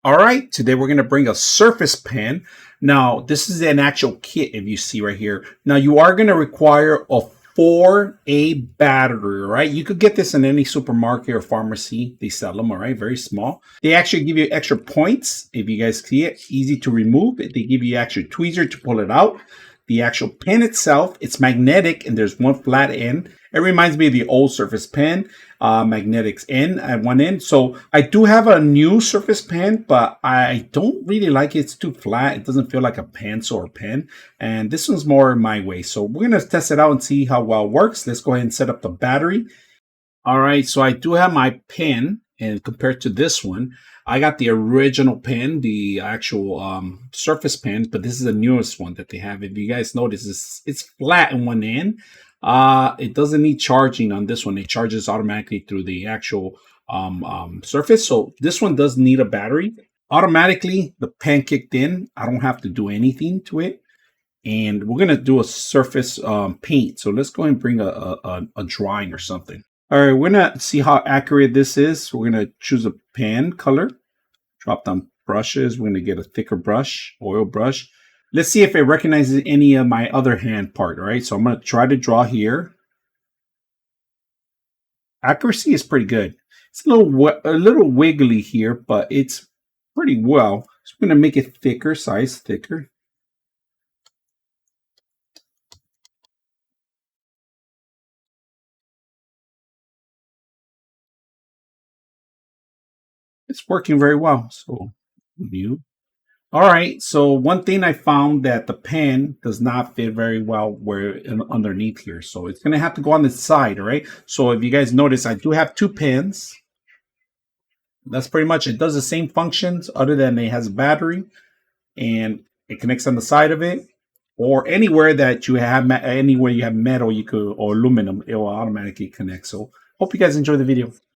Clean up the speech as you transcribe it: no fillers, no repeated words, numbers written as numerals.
All right, today we're going to bring a surface pen. Now, this is an actual kit, if you see right here. Now, you are going to require a 4A battery, right? You could get this in any supermarket or pharmacy. They sell them, all right? Very small. They actually give you extra points, if you guys see it. Easy to remove. They give you actual tweezer to pull it out. The actual pen itself, it's magnetic, and there's one flat end. It reminds me of the old Surface pen, magnetics end at one end. So I do have a new Surface pen, but I don't really like it. It's too flat. It doesn't feel like a pencil or pen. And this one's more my way. So we're going to test it out and see how well it works. Let's go ahead and set up the battery. All right, so I do have my pen, and compared to this one, I got the original pen, the actual Surface pen, but this is the newest one that they have. If you guys notice, it's flat in one end. It doesn't need charging on this one. It charges automatically through the actual Surface. So this one does need a battery. Automatically, the pen kicked in. I don't have to do anything to it. And we're going to do a surface paint. So let's go ahead and bring a drawing or something. All right, we're going to see how accurate this is. We're going to choose a pen color, drop down brushes. We're going to get a thicker brush, oil brush. Let's see if it recognizes any of my other hand part, all right? So I'm going to try to draw here. Accuracy is pretty good. It's a little wiggly here, but it's pretty well. So I'm going to make it thicker, size thicker. It's working very well. So new. All right. So one thing I found that the pen does not fit very well where underneath here. So it's going to have to go on the side. All right. So if you guys notice, I do have two pens. That's pretty much it. Does the same functions other than it has a battery and it connects on the side of it, or anywhere that you have metal, you could, or aluminum, it will automatically connect. So hope you guys enjoy the video.